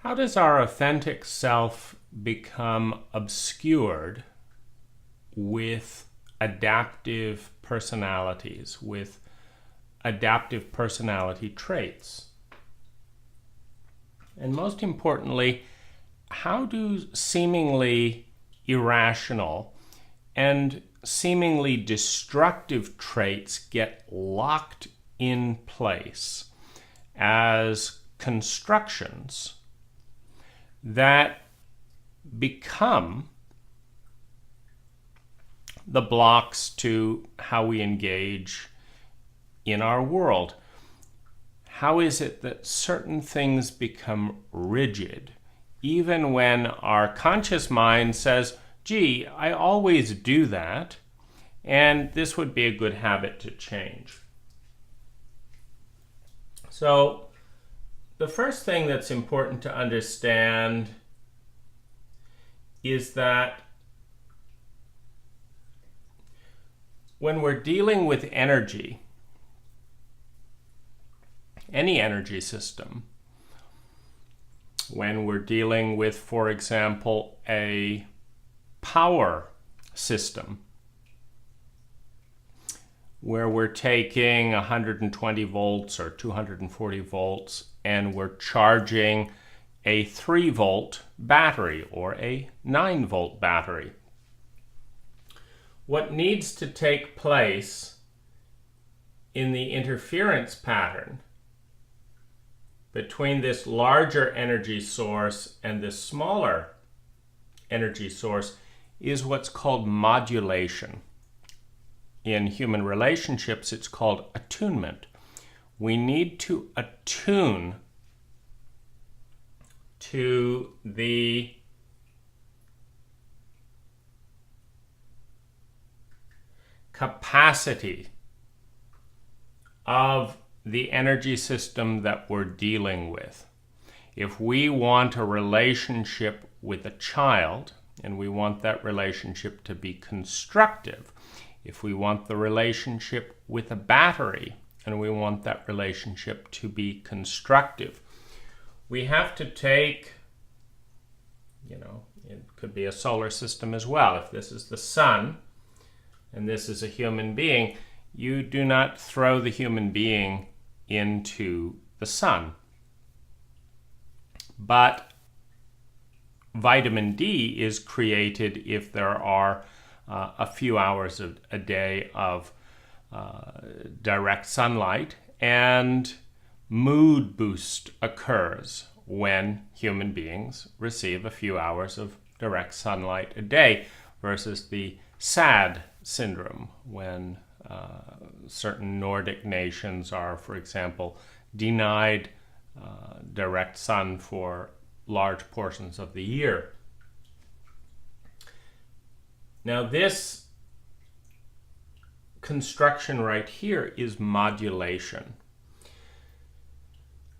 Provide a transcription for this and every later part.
How does our authentic self become obscured with adaptive personalities, with adaptive personality traits? And most importantly, how do seemingly irrational and seemingly destructive traits get locked in place as constructions that become the blocks to how we engage in our world? How is it that certain things become rigid, even when our conscious mind says, gee, I always do that, and this would be a good habit to change? So, the first thing that's important to understand is that when we're dealing with energy, any energy system, when we're dealing with, for example, a power system, where we're taking 120 volts or 240 volts and we're charging a 3-volt battery or a 9-volt battery. What needs to take place in the interference pattern between this larger energy source and this smaller energy source is what's called modulation. In human relationships, it's called attunement. We need to attune to the capacity of the energy system that we're dealing with. If we want a relationship with a child, and we want that relationship to be constructive, if we want the relationship with a battery, and we want that relationship to be constructive, we have to take, it could be a solar system as well. If this is the sun, and this is a human being, you do not throw the human being into the sun. But vitamin D is created if there are a few hours a day of direct sunlight, and mood boost occurs when human beings receive a few hours of direct sunlight a day, versus the SAD syndrome, when certain Nordic nations are, for example, denied direct sun for large portions of the year. Now, this construction right here is modulation.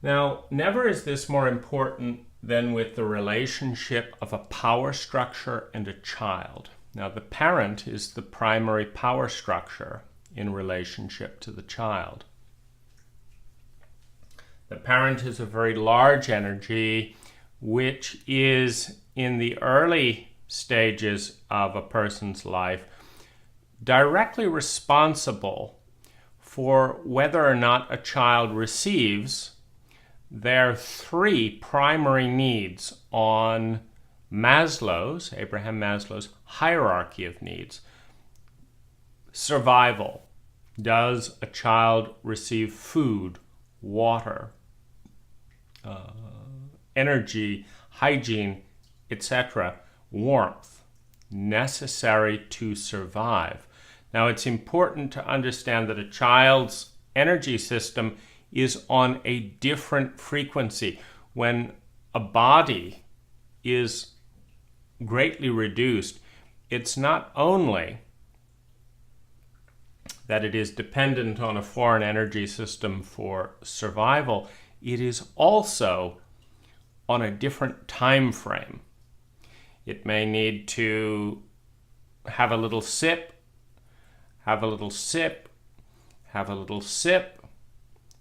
Now, never is this more important than with the relationship of a power structure and a child. Now, the parent is the primary power structure in relationship to the child. The parent is a very large energy, which is in the early stages of a person's life directly responsible for whether or not a child receives their 3 primary needs on Abraham Maslow's hierarchy of needs. Survival. Does a child receive food, water, energy, hygiene, etc., warmth, necessary to survive? Now, it's important to understand that a child's energy system is on a different frequency. When a body is greatly reduced, it's not only that it is dependent on a foreign energy system for survival, it is also on a different time frame. It may need to have a little sip, have a little sip, have a little sip,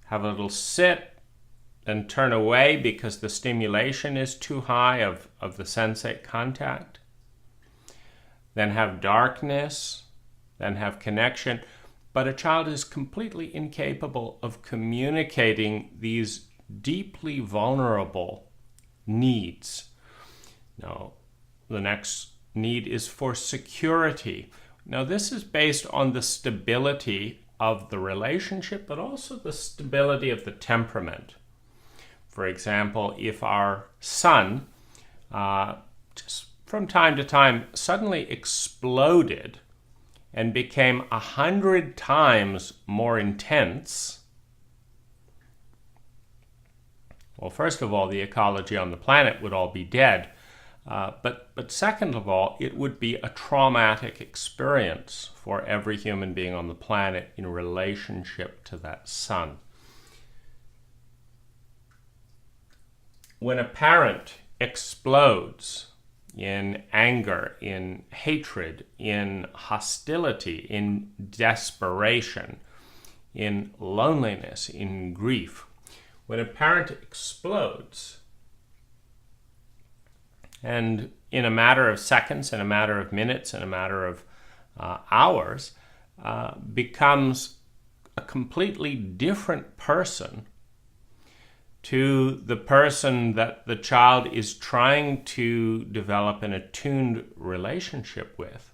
have a little sip, then turn away because the stimulation is too high of the sensate contact, then have darkness, then have connection. But a child is completely incapable of communicating these deeply vulnerable needs. Now, the next need is for security. Now, this is based on the stability of the relationship, but also the stability of the temperament. For example, if our son just from time to time suddenly exploded and became 100 times more intense, well, first of all, the ecology on the planet would all be dead. But second of all, it would be a traumatic experience for every human being on the planet in relationship to that son. When a parent explodes in anger, in hatred, in hostility, in desperation, in loneliness, in grief, when a parent explodes, and in a matter of seconds, in a matter of minutes, in a matter of hours, becomes a completely different person to the person that the child is trying to develop an attuned relationship with.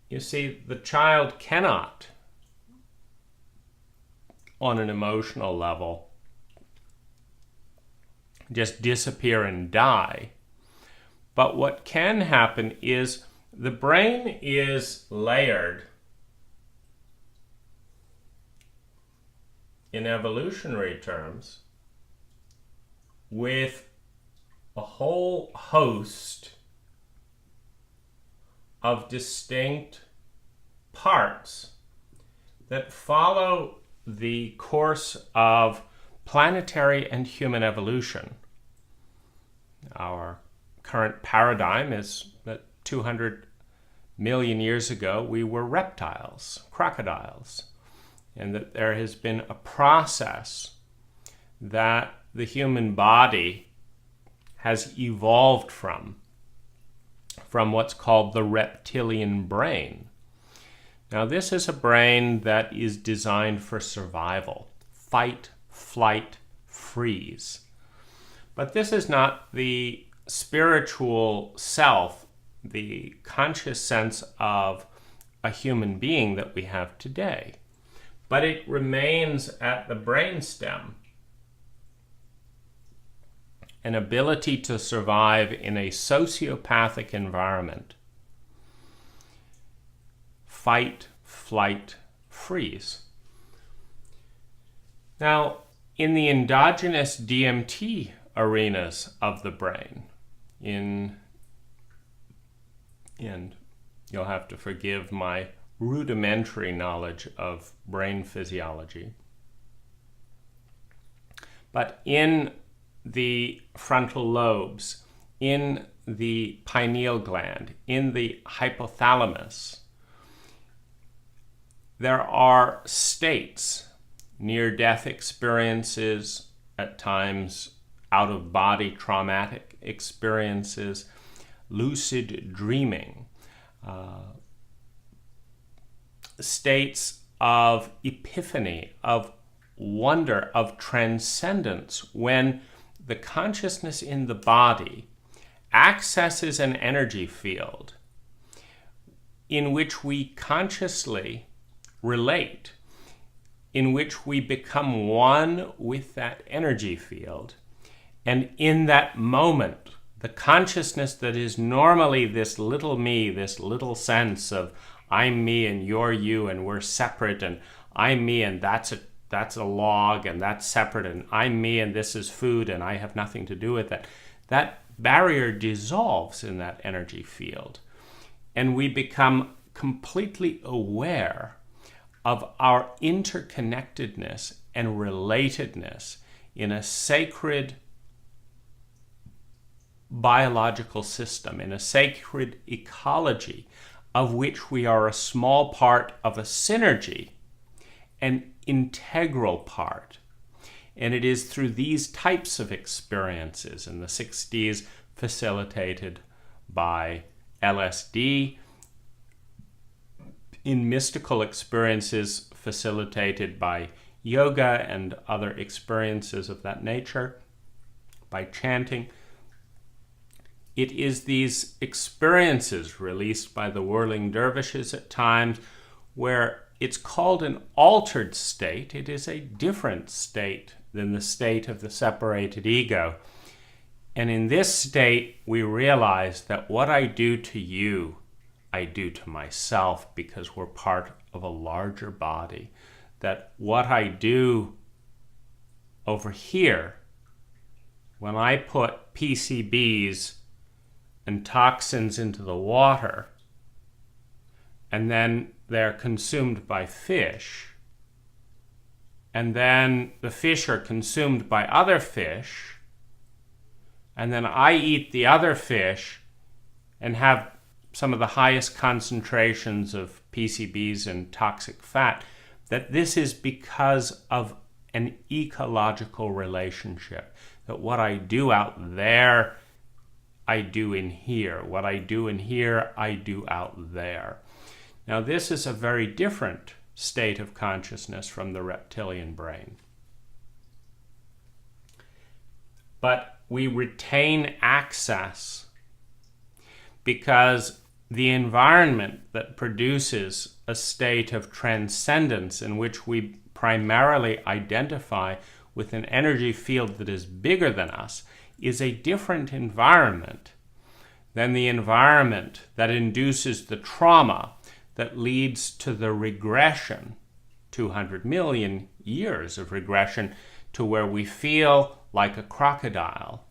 You see, the child cannot, on an emotional level, just disappear and die. But what can happen is the brain is layered in evolutionary terms with a whole host of distinct parts that follow the course of planetary and human evolution. Our current paradigm is that 200 million years ago we were reptiles, crocodiles, and that there has been a process that the human body has evolved from what's called the reptilian brain. Now, this is a brain that is designed for survival, fight, flight, freeze. But this is not the spiritual self, the conscious sense of a human being that we have today. But it remains at the brainstem. An ability to survive in a sociopathic environment. Fight, flight, freeze. Now, in the endogenous DMT arenas of the brain, and you'll have to forgive my rudimentary knowledge of brain physiology, but in the frontal lobes, in the pineal gland, in the hypothalamus, there are states, near-death experiences, at times out-of-body traumatic experiences, lucid dreaming, states of epiphany, of wonder, of transcendence, when the consciousness in the body accesses an energy field in which we consciously relate, in which we become one with that energy field. And in that moment, the consciousness that is normally this little me, this little sense of I'm me and you're you and we're separate, and I'm me and that's a log and that's separate, and I'm me and this is food and I have nothing to do with it. That barrier dissolves in that energy field, and we become completely aware of our interconnectedness and relatedness in a sacred biological system, in a sacred ecology of which we are a small part of a synergy, an integral part. And it is through these types of experiences in the 60s, facilitated by LSD, in mystical experiences facilitated by yoga and other experiences of that nature, by chanting. It is these experiences released by the whirling dervishes at times where it's called an altered state. It is a different state than the state of the separated ego. And in this state, we realize that what I do to you, I do to myself because we're part of a larger body. That what I do over here, when I put PCBs and toxins into the water, and then they're consumed by fish, and then the fish are consumed by other fish, and then I eat the other fish and have some of the highest concentrations of PCBs and toxic fat, that this is because of an ecological relationship. That what I do out there, I do in here. What I do in here, I do out there. Now, this is a very different state of consciousness from the reptilian brain. But we retain access because the environment that produces a state of transcendence in which we primarily identify with an energy field that is bigger than us is a different environment than the environment that induces the trauma that leads to the regression, 200 million years of regression, to where we feel like a crocodile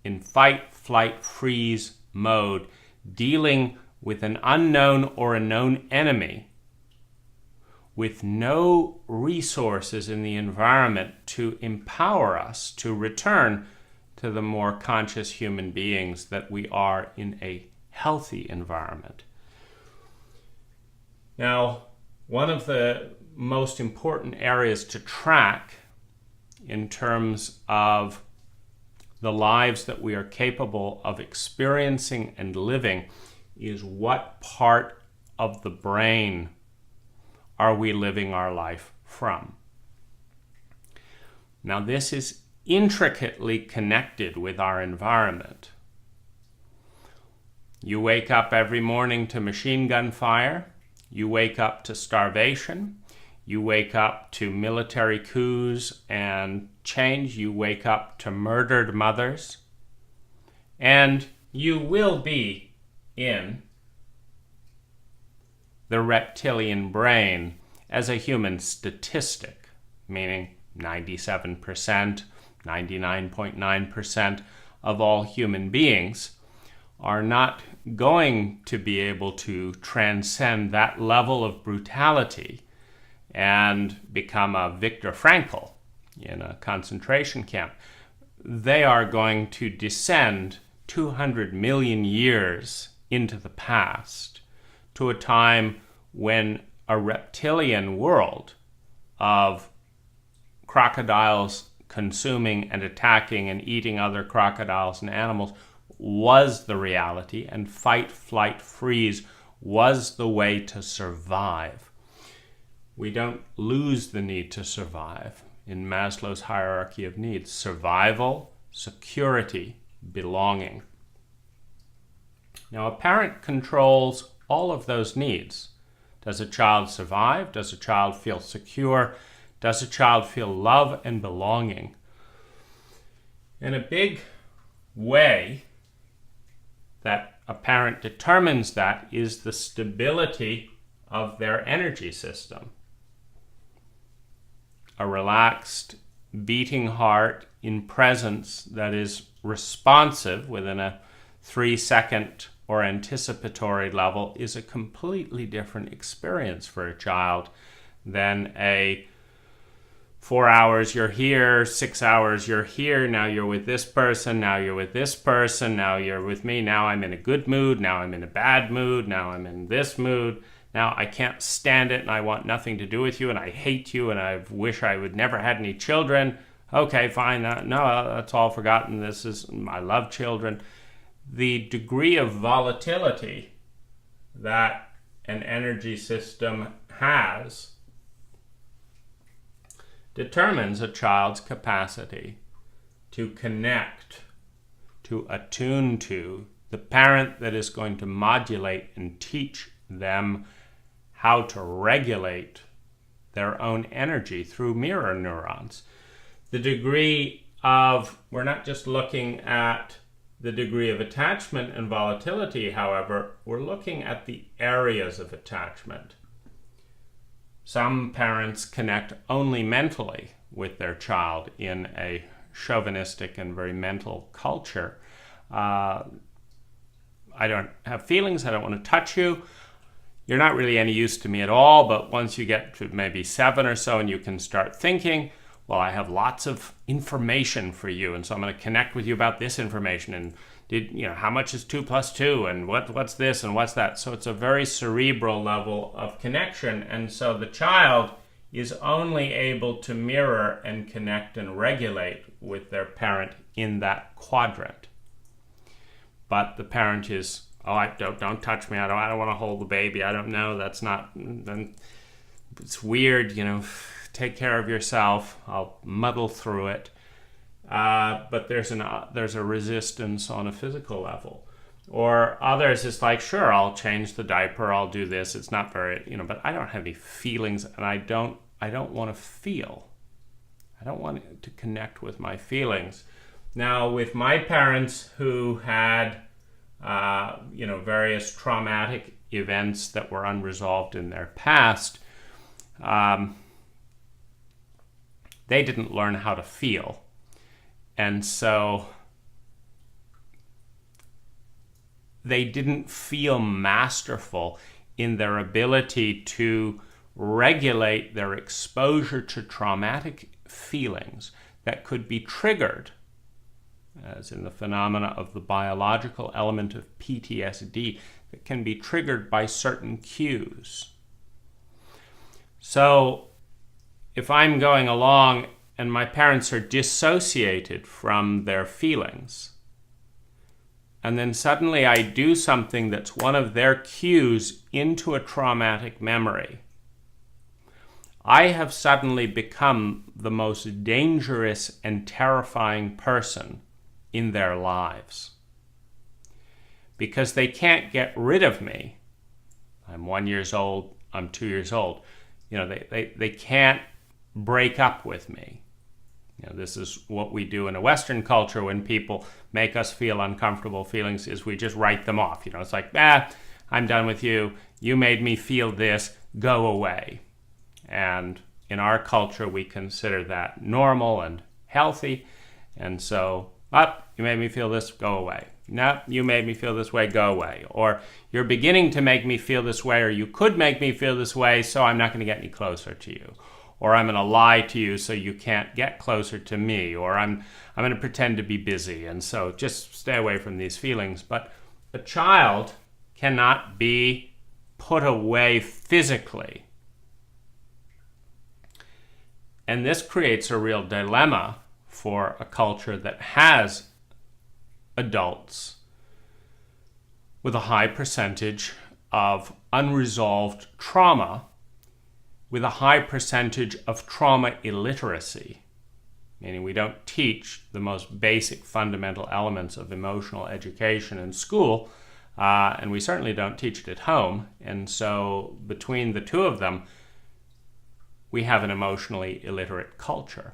in fight, flight, freeze mode, dealing with an unknown or a known enemy with no resources in the environment to empower us to return to the more conscious human beings that we are in a healthy environment. Now, one of the most important areas to track in terms of the lives that we are capable of experiencing and living is what part of the brain are we living our life from. Now, this is intricately connected with our environment. You wake up every morning to machine gun fire. You wake up to starvation. You wake up to military coups and change. You wake up to murdered mothers. And you will be in the reptilian brain as a human statistic, meaning 97%, 99.9% of all human beings are not going to be able to transcend that level of brutality and become a Viktor Frankl in a concentration camp. They are going to descend 200 million years into the past to a time when a reptilian world of crocodiles consuming and attacking and eating other crocodiles and animals was the reality, and fight, flight, freeze was the way to survive. We don't lose the need to survive in Maslow's hierarchy of needs. Survival, security, belonging. Now, a parent controls all of those needs. Does a child survive? Does a child feel secure? Does a child feel love and belonging? In a big way that a parent determines that is the stability of their energy system. A relaxed, beating heart in presence that is responsive within a 3-second or anticipatory level is a completely different experience for a child than a 4 hours you're here, 6 hours you're here, now you're with this person, now you're with this person, now you're with me, now I'm in a good mood, now I'm in a bad mood, now I'm in this mood, now I can't stand it and I want nothing to do with you and I hate you and I wish I would never had any children. Okay, fine. No, that's all forgotten. I love children. The degree of volatility that an energy system has determines a child's capacity to connect, to attune to the parent that is going to modulate and teach them how to regulate their own energy through mirror neurons. The degree of, we're not just looking at the degree of attachment and volatility, however, we're looking at the areas of attachment. Some parents connect only mentally with their child in a chauvinistic and very mental culture. I don't have feelings, I don't want to touch you. You're not really any use to me at all, but once you get to maybe 7 or so and you can start thinking, well, I have lots of information for you, and so I'm going to connect with you about this information, and how much is 2 plus 2, and what's this and what's that. So it's a very cerebral level of connection, and so the child is only able to mirror and connect and regulate with their parent in that quadrant. But the parent is, don't touch me, I don't want to hold the baby, I don't know, that's not, it's weird, take care of yourself, I'll muddle through it. But there's a resistance on a physical level. Or others, it's like, sure, I'll change the diaper, I'll do this, it's not very, but I don't have any feelings, and I don't want to feel. I don't want to connect with my feelings. Now, with my parents who had, various traumatic events that were unresolved in their past, they didn't learn how to feel. And so they didn't feel masterful in their ability to regulate their exposure to traumatic feelings that could be triggered, as in the phenomena of the biological element of PTSD, that can be triggered by certain cues. So if I'm going along and my parents are dissociated from their feelings, and then suddenly I do something that's one of their cues into a traumatic memory, I have suddenly become the most dangerous and terrifying person in their lives. Because they can't get rid of me. I'm 1 year old, I'm 2 years old. They can't break up with me. This is what we do in a Western culture when people make us feel uncomfortable feelings, is we just write them off. It's like, I'm done with you. You made me feel this. Go away. And in our culture, we consider that normal and healthy. And so, you made me feel this, go away. No, you made me feel this way, go away. Or you're beginning to make me feel this way, or you could make me feel this way, so I'm not going to get any closer to you. Or I'm going to lie to you so you can't get closer to me. Or I'm going to pretend to be busy, and so just stay away from these feelings. But a child cannot be put away physically. And this creates a real dilemma for a culture that has adults with a high percentage of unresolved trauma, with a high percentage of trauma illiteracy, meaning we don't teach the most basic fundamental elements of emotional education in school, and we certainly don't teach it at home. And so between the two of them, we have an emotionally illiterate culture.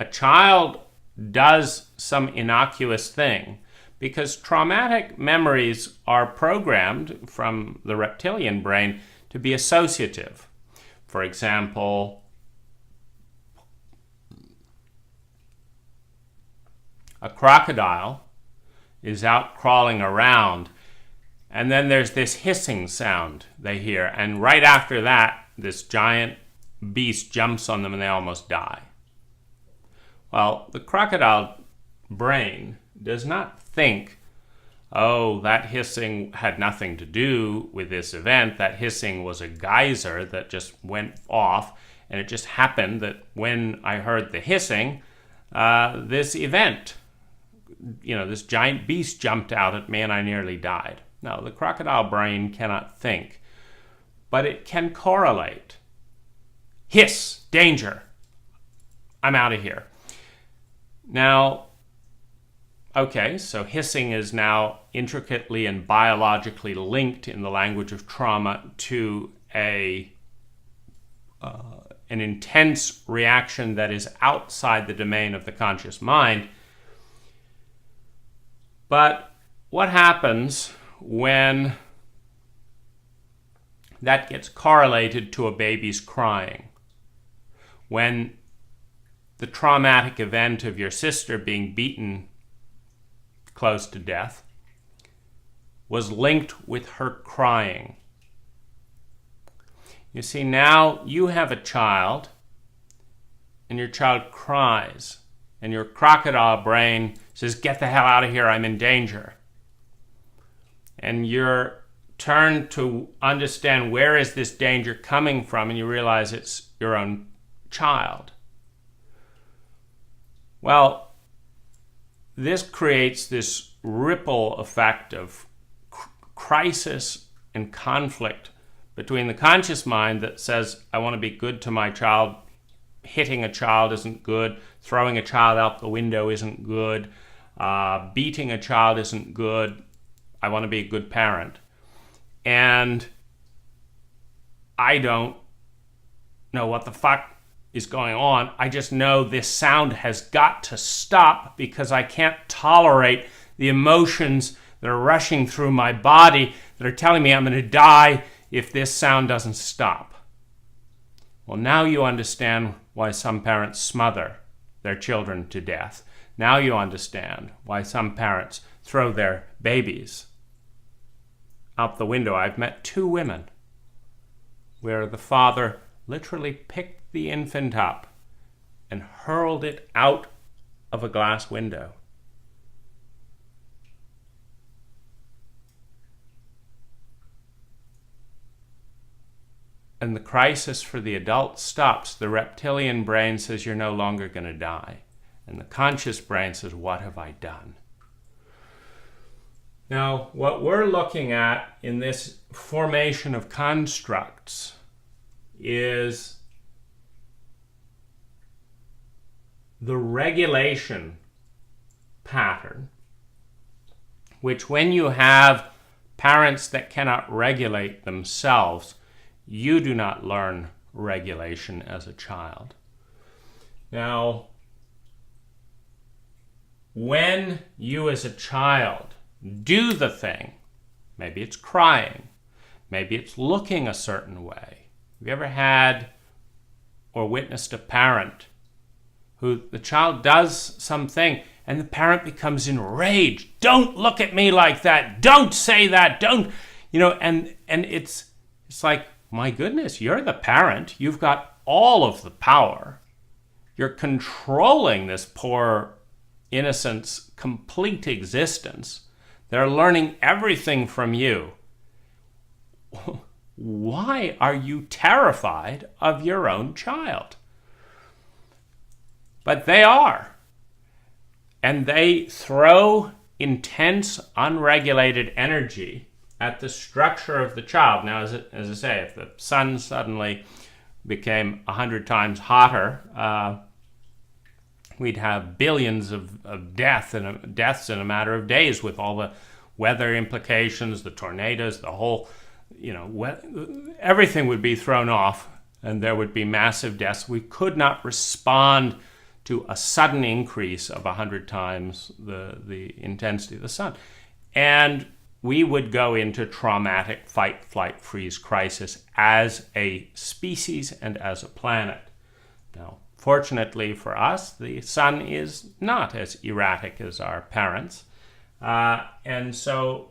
A child does some innocuous thing because traumatic memories are programmed from the reptilian brain to be associative. For example, a crocodile is out crawling around, and then there's this hissing sound they hear, and right after that, this giant beast jumps on them and they almost die. Well, the crocodile brain does not think, that hissing had nothing to do with this event. That hissing was a geyser that just went off, And it just happened that when I heard the hissing, this event, this giant beast jumped out at me and I nearly died. Now, the crocodile brain cannot think, but it can correlate. Hiss, danger, I'm out of here. Now, okay, so hissing is now intricately and biologically linked in the language of trauma to an intense reaction that is outside the domain of the conscious mind. But what happens when that gets correlated to a baby's crying? When the traumatic event of your sister being beaten close to death was linked with her crying. You see, now you have a child, and your child cries, and your crocodile brain says, "Get the hell out of here, I'm in danger." And you're turned to understand where is this danger coming from, and you realize it's your own child. Well, this creates this ripple effect of crisis and conflict between the conscious mind that says, I want to be good to my child, hitting a child isn't good, throwing a child out the window isn't good, beating a child isn't good, I want to be a good parent. And I don't know what the fuck is going on. I just know this sound has got to stop because I can't tolerate the emotions that are rushing through my body that are telling me I'm going to die if this sound doesn't stop. Well, now you understand why some parents smother their children to death. Now you understand why some parents throw their babies out the window. I've met 2 women where the father literally picked the infant up and hurled it out of a glass window. And the crisis for the adult stops. The reptilian brain says you're no longer going to die. And the conscious brain says, what have I done? Now, what we're looking at in this formation of constructs is the regulation pattern, which when you have parents that cannot regulate themselves, you do not learn regulation as a child. Now, when you as a child do the thing, maybe it's crying, maybe it's looking a certain way. Have you ever had or witnessed a parent who the child does something and the parent becomes enraged? Don't look at me like that. Don't say that. Don't, and it's like, my goodness, you're the parent. You've got all of the power. You're controlling this poor innocent's complete existence. They're learning everything from you. Why are you terrified of your own child? But they are. And they throw intense, unregulated energy at the structure of the child. Now, as I say, if the sun suddenly became 100 times hotter, we'd have billions of deaths in a matter of days with all the weather implications, the tornadoes, the whole, everything would be thrown off and there would be massive deaths. We could not respond to a sudden increase of 100 times the intensity of the sun. And we would go into traumatic fight, flight, freeze crisis as a species and as a planet. Now, fortunately for us, the sun is not as erratic as our parents. And so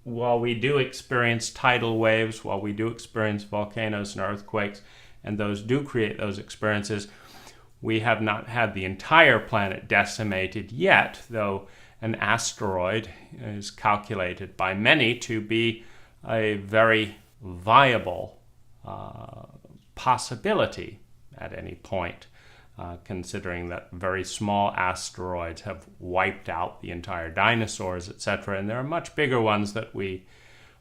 while we do experience tidal waves, while we do experience volcanoes and earthquakes, and those do create those experiences, we have not had the entire planet decimated yet, though an asteroid is calculated by many to be a very viable possibility at any point, considering that very small asteroids have wiped out the entire dinosaurs, etc. And there are much bigger ones that we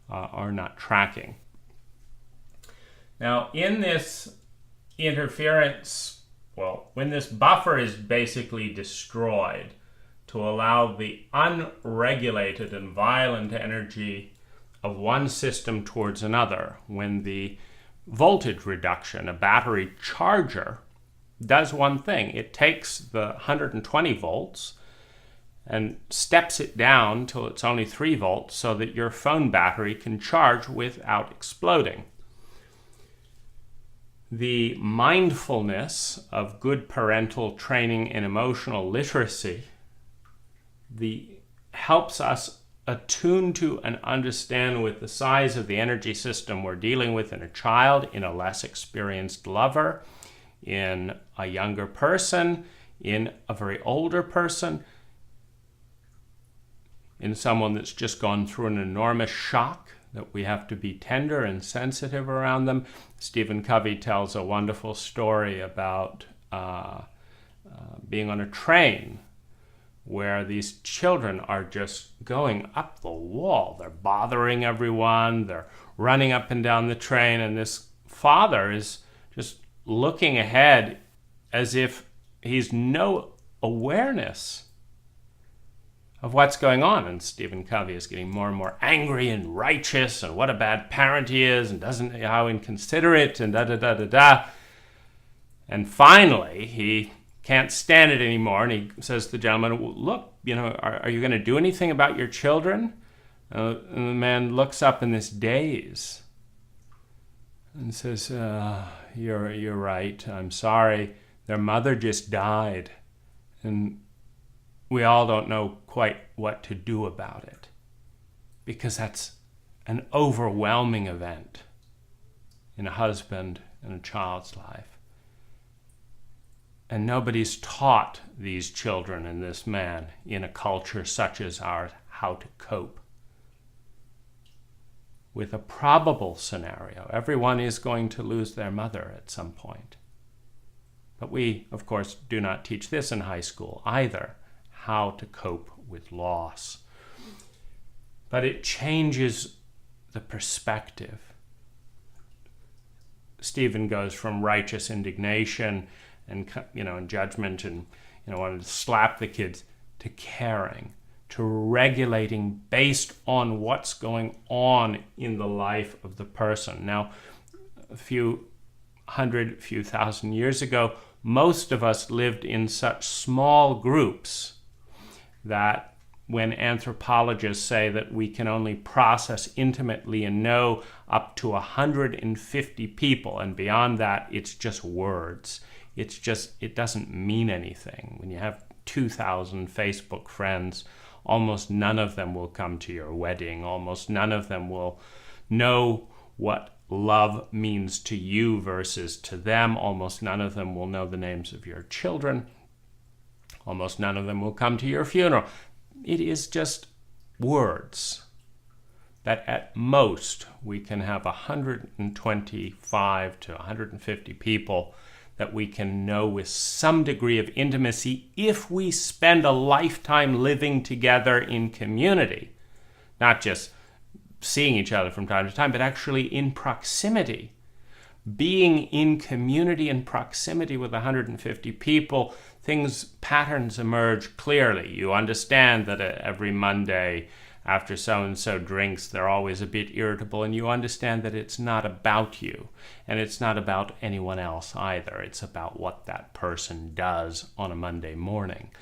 are not tracking. Now, in this interference, when this buffer is basically destroyed to allow the unregulated and violent energy of one system towards another, when the voltage reduction, a battery charger, does one thing. It takes the 120 volts and steps it down till it's only 3 volts so that your phone battery can charge without exploding. The mindfulness of good parental training and emotional literacy helps us attune to and understand with the size of the energy system we're dealing with in a child, in a less experienced lover, in a younger person, in a very older person, in someone that's just gone through an enormous shock, that we have to be tender and sensitive around them. Stephen Covey tells a wonderful story about being on a train where these children are just going up the wall. They're bothering everyone. They're running up and down the train. And this father is just looking ahead as if he's no awareness of what's going on. And Stephen Covey is getting more and more angry and righteous and what a bad parent he is and how inconsiderate and da-da-da-da-da. And finally, he can't stand it anymore, and he says to the gentleman, look, are you going to do anything about your children? And the man looks up in this daze and says, you're right, I'm sorry. Their mother just died, and we all don't know quite what to do about it, because that's an overwhelming event in a husband and a child's life. And nobody's taught these children and this man in a culture such as ours how to cope with a probable scenario. Everyone is going to lose their mother at some point. But we, of course, do not teach this in high school either, how to cope with loss. But it changes the perspective. Stephen goes from righteous indignation and judgment and wanting to slap the kids, to caring, to regulating based on what's going on in the life of the person. Now, a few thousand years ago, most of us lived in such small groups that when anthropologists say that we can only process intimately and know up to 150 people, and beyond that, it's just words. It doesn't mean anything. When you have 2,000 Facebook friends, almost none of them will come to your wedding. Almost none of them will know what love means to you versus to them. Almost none of them will know the names of your children. Almost none of them will come to your funeral. It is just words that at most we can have 125 to 150 people that we can know with some degree of intimacy if we spend a lifetime living together in community, not just seeing each other from time to time, but actually in proximity. Being in community and proximity with 150 people, patterns emerge clearly. You understand that every Monday after so-and-so drinks, they're always a bit irritable, and you understand that it's not about you, and it's not about anyone else either. It's about what that person does on a Monday morning.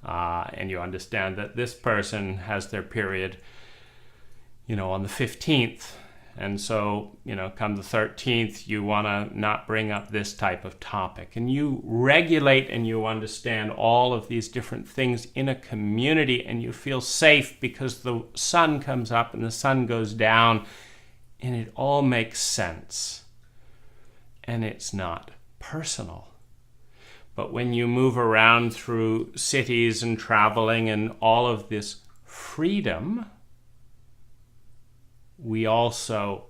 And you understand that this person has their period, on the 15th, and so, come the 13th, you want to not bring up this type of topic. And you regulate and you understand all of these different things in a community, and you feel safe because the sun comes up and the sun goes down, and it all makes sense. And it's not personal. But when you move around through cities and traveling and all of this freedom, we also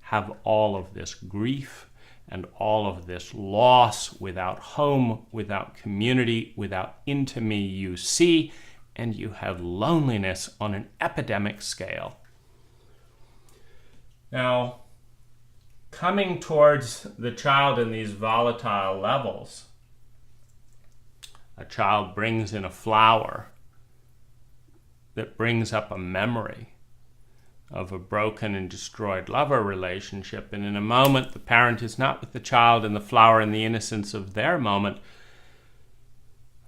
have all of this grief and all of this loss without home, without community, without intimacy you see, and you have loneliness on an epidemic scale. Now, coming towards the child in these volatile levels, a child brings in a flower that brings up a memory of a broken and destroyed lover relationship. And in a moment, the parent is not with the child and the flower in the innocence of their moment.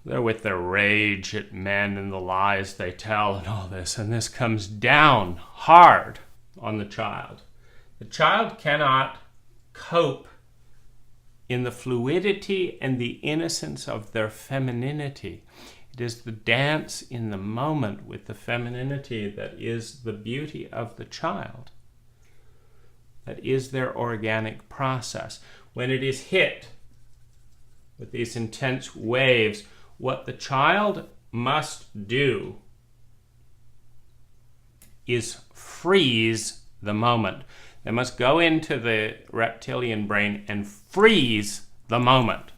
They're with their rage at men and the lies they tell and all this. And this comes down hard on the child. The child cannot cope in the fluidity and the innocence of their femininity. It is the dance in the moment with the femininity that is the beauty of the child. That is their organic process. When it is hit with these intense waves, what the child must do is freeze the moment. They must go into the reptilian brain and freeze the moment,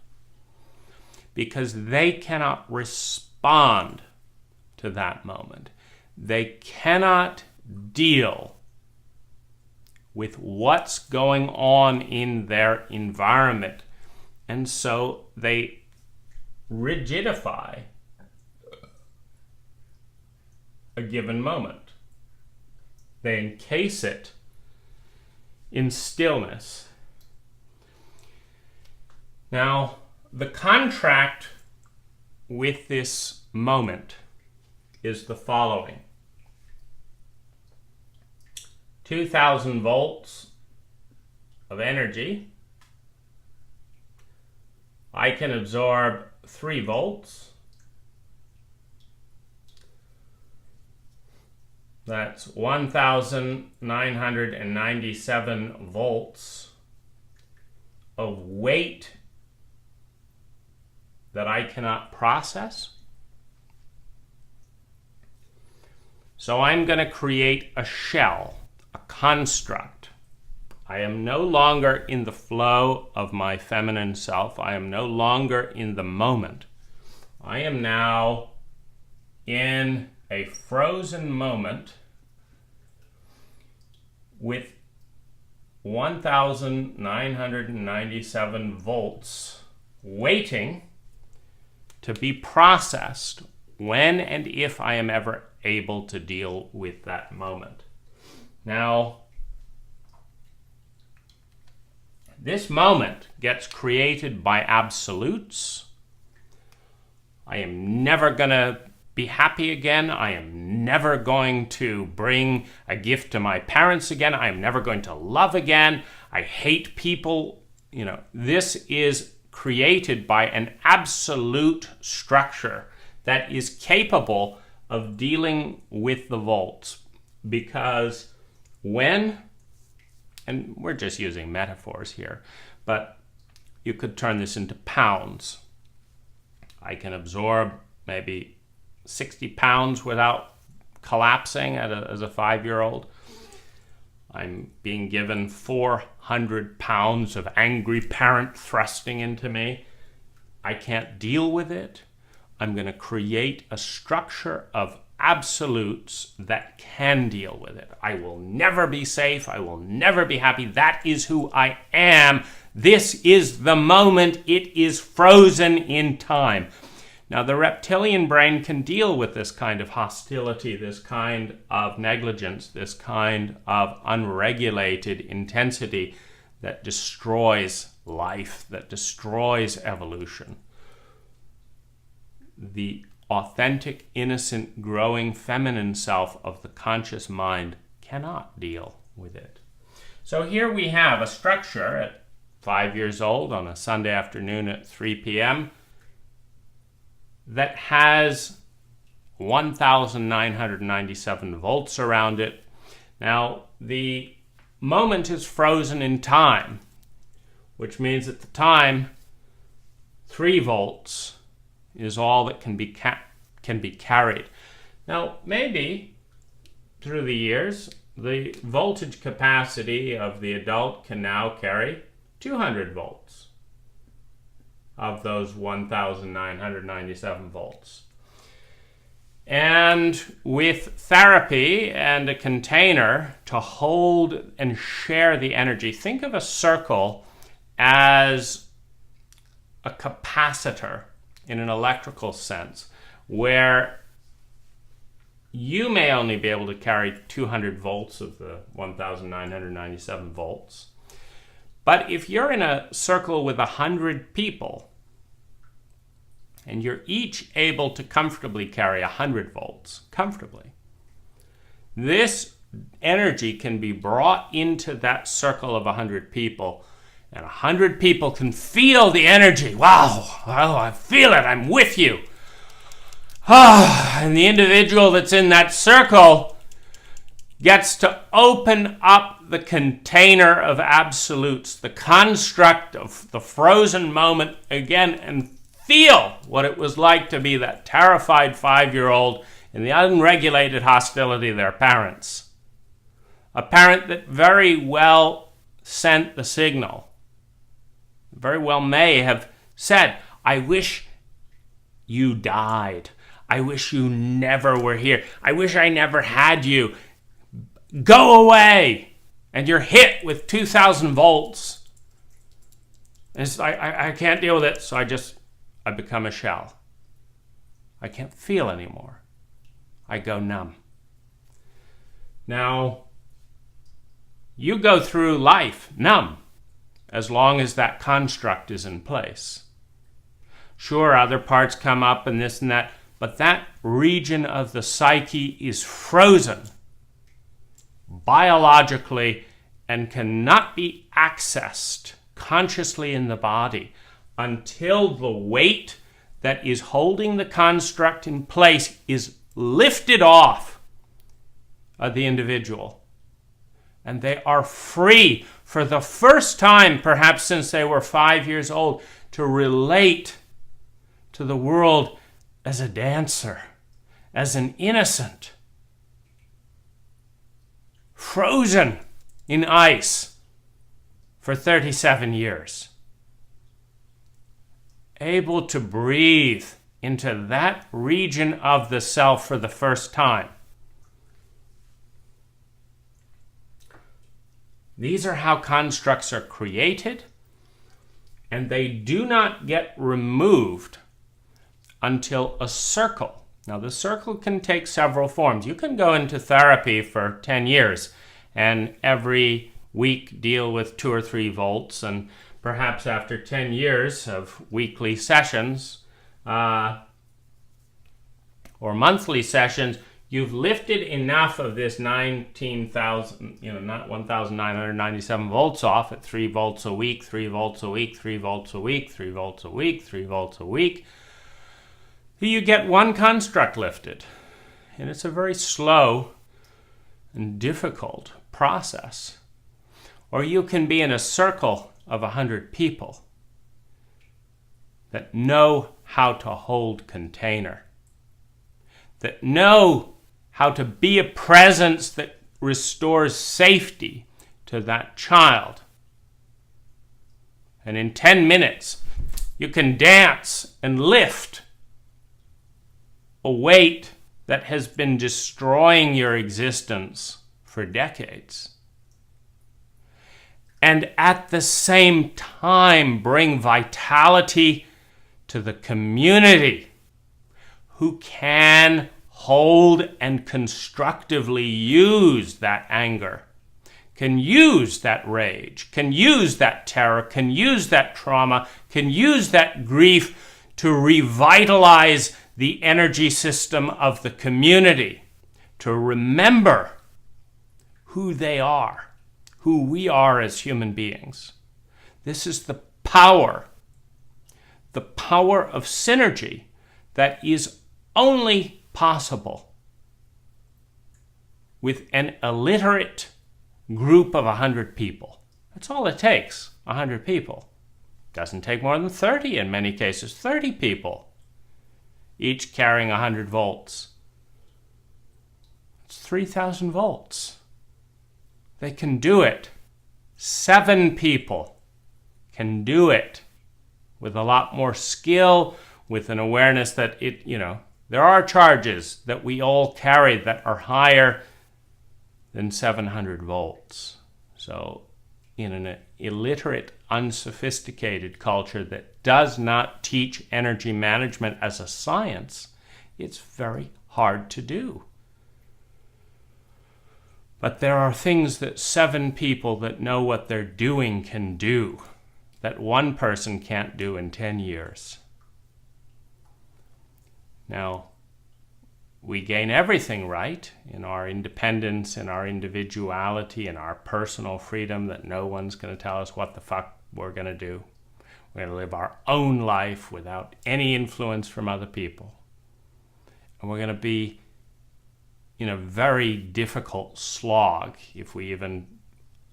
because they cannot respond to that moment. They cannot deal with what's going on in their environment, and so they rigidify a given moment. They encase it in stillness. Now, the contract with this moment is the following. 2,000 volts of energy. I can absorb 3 volts. That's 1,997 volts of weight that I cannot process. So I'm going to create a shell, a construct. I am no longer in the flow of my feminine self. I am no longer in the moment. I am now in a frozen moment with 1,997 volts waiting to be processed when and if I am ever able to deal with that moment. Now, this moment gets created by absolutes. I am never going to be happy again. I am never going to bring a gift to my parents again. I am never going to love again. I hate people. This is created by an absolute structure that is capable of dealing with the volts. Because when, and we're just using metaphors here, but you could turn this into pounds. I can absorb maybe 60 pounds without collapsing as a 5-year-old. I'm being given 400 pounds of angry parent thrusting into me. I can't deal with it. I'm going to create a structure of absolutes that can deal with it. I will never be safe. I will never be happy. That is who I am. This is the moment. It is frozen in time. Now, the reptilian brain can deal with this kind of hostility, this kind of negligence, this kind of unregulated intensity that destroys life, that destroys evolution. The authentic, innocent, growing feminine self of the conscious mind cannot deal with it. So here we have a structure at 5 years old on a Sunday afternoon at 3 p.m. that has 1,997 volts around it. Now, the moment is frozen in time, which means at the time, 3 volts is all that can be carried. Now, maybe through the years, the voltage capacity of the adult can now carry 200 volts of those 1,997 volts. And with therapy and a container to hold and share the energy, think of a circle as a capacitor in an electrical sense, where you may only be able to carry 200 volts of the 1,997 volts. But if you're in a circle with 100 people, and you're each able to comfortably carry 100 volts, comfortably, this energy can be brought into that circle of 100 people, and 100 people can feel the energy. Wow, oh, I feel it, I'm with you. And the individual that's in that circle gets to open up the container of absolutes, the construct of the frozen moment again, and feel what it was like to be that terrified 5-year-old in the unregulated hostility of their parents. A parent that very well sent the signal, very well may have said, I wish you died. I wish you never were here. I wish I never had you. Go away. And you're hit with 2,000 volts. And it's like, I can't deal with it, so I become a shell. I can't feel anymore. I go numb. Now, you go through life numb as long as that construct is in place. Sure, other parts come up and this and that, but that region of the psyche is frozen biologically and cannot be accessed consciously in the body until the weight that is holding the construct in place is lifted off of the individual. And they are free for the first time, perhaps since they were 5 years old, to relate to the world as a dancer, as an innocent, frozen in ice for 37 years. Able to breathe into that region of the self for the first time. These are how constructs are created, and they do not get removed until a circle. Now, the circle can take several forms. You can go into therapy for 10 years and every week deal with 2 or 3 volts, and perhaps after 10 years of weekly sessions or monthly sessions, you've lifted enough of this 19,000, not 1,997 volts off at 3 volts a week, 3 volts a week, 3 volts a week, 3 volts a week, 3 volts a week. You get one construct lifted. And it's a very slow and difficult process. Or you can be in a circle of 100 people that know how to hold container, that know how to be a presence that restores safety to that child. And in 10 minutes, you can dance and lift a weight that has been destroying your existence for decades. And at the same time, bring vitality to the community who can hold and constructively use that anger, can use that rage, can use that terror, can use that trauma, can use that grief to revitalize the energy system of the community, to remember who they are, who we are as human beings. This is the power of synergy that is only possible with an illiterate group of 100 people. That's all it takes, 100 people. Doesn't take more than 30 in many cases, 30 people, each carrying 100 volts. It's 3,000 volts. They can do it. 7 people can do it with a lot more skill, with an awareness that there are charges that we all carry that are higher than 700 volts. So in an illiterate, unsophisticated culture that does not teach energy management as a science, it's very hard to do. But there are things that 7 people that know what they're doing can do that one person can't do in 10 years. Now, we gain everything right in our independence, in our individuality, in our personal freedom, that no one's going to tell us what the fuck we're going to do. We're going to live our own life without any influence from other people. And we're going to be in a very difficult slog if we even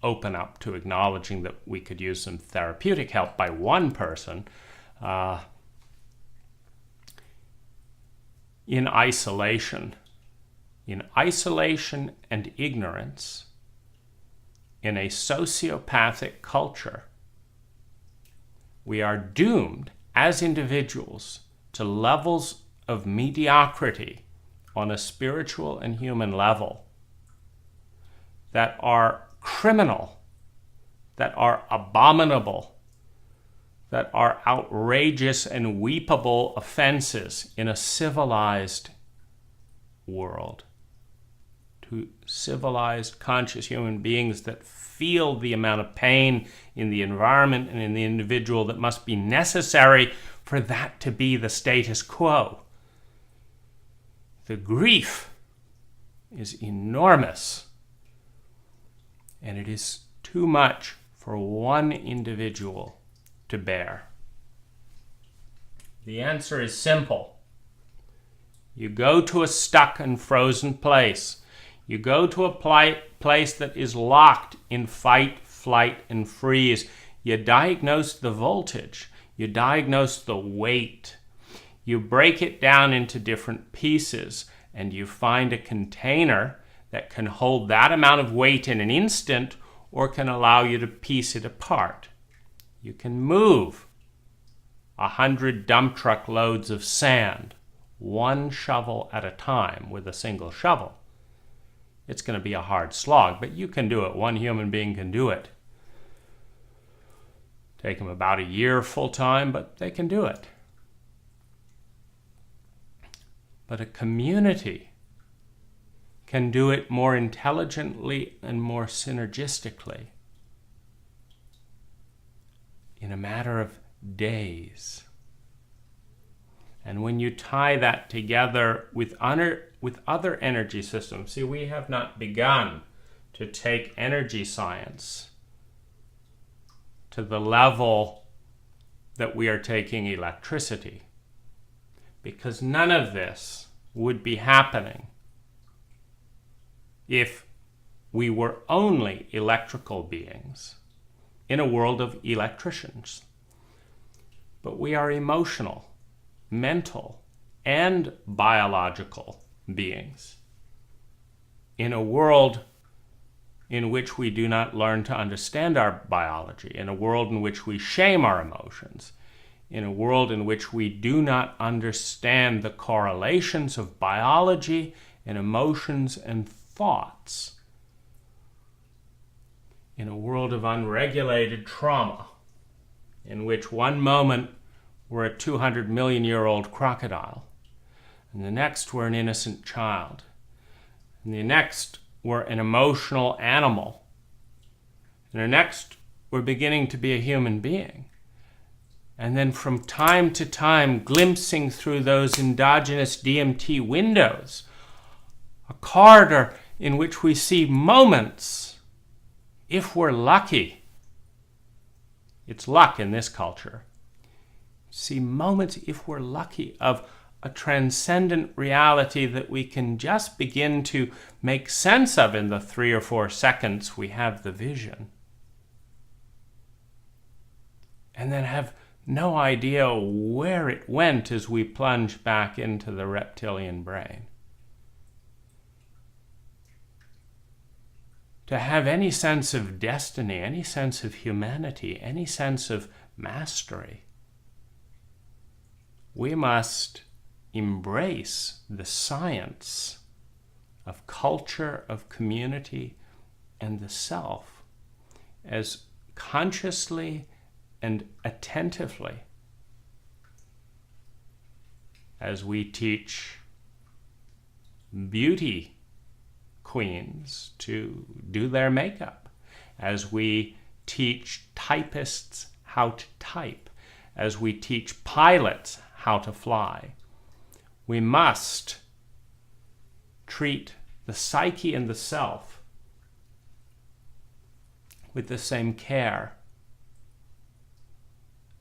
open up to acknowledging that we could use some therapeutic help by one person in isolation and ignorance, in a sociopathic culture. We are doomed as individuals to levels of mediocrity on a spiritual and human level that are criminal, that are abominable, that are outrageous and weepable offenses in a civilized world. To civilized, conscious human beings that feel the amount of pain in the environment and in the individual that must be necessary for that to be the status quo. The grief is enormous, and it is too much for one individual to bear. The answer is simple. You go to a stuck and frozen place. You go to a place that is locked in fight, flight, and freeze. You diagnose the voltage. You diagnose the weight. You break it down into different pieces, and you find a container that can hold that amount of weight in an instant or can allow you to piece it apart. You can move 100 dump truck loads of sand, one shovel at a time with a single shovel. It's going to be a hard slog, but you can do it. One human being can do it. Take them about a year full time, but they can do it. But a community can do it more intelligently and more synergistically in a matter of days. And when you tie that together with other energy systems, see, we have not begun to take energy science to the level that we are taking electricity, because none of this would be happening if we were only electrical beings in a world of electricians. But we are emotional, mental, and biological beings in a world in which we do not learn to understand our biology, in a world in which we shame our emotions, in a world in which we do not understand the correlations of biology and emotions and thoughts, in a world of unregulated trauma, in which one moment we're a 200 million year old crocodile, and the next we're an innocent child, and the next we're an emotional animal, and the next we're beginning to be a human being. And then from time to time, glimpsing through those endogenous DMT windows, a corridor in which we see moments, if we're lucky, it's luck in this culture, see moments, if we're lucky, of a transcendent reality that we can just begin to make sense of in the 3 or 4 seconds we have the vision. And then have no idea where it went as we plunge back into the reptilian brain. to have any sense of destiny, any sense of humanity, any sense of mastery, we must embrace the science of culture, of community, and the self as consciously and attentively as we teach beauty queens to do their makeup, as we teach typists how to type, as we teach pilots how to fly. We must treat the psyche and the self with the same care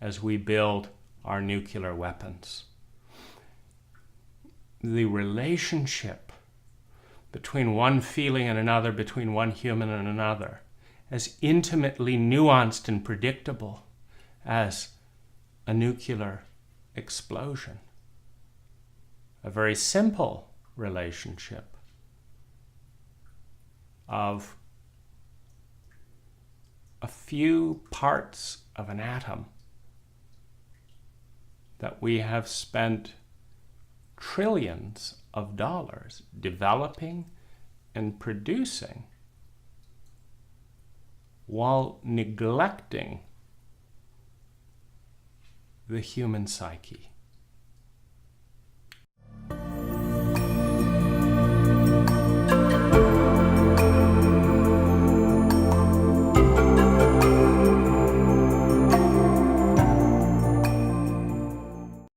as we build our nuclear weapons. The relationship between one feeling and another, between one human and another, as intimately nuanced and predictable as a nuclear explosion. A very simple relationship of a few parts of an atom that we have spent trillions of dollars developing and producing while neglecting the human psyche.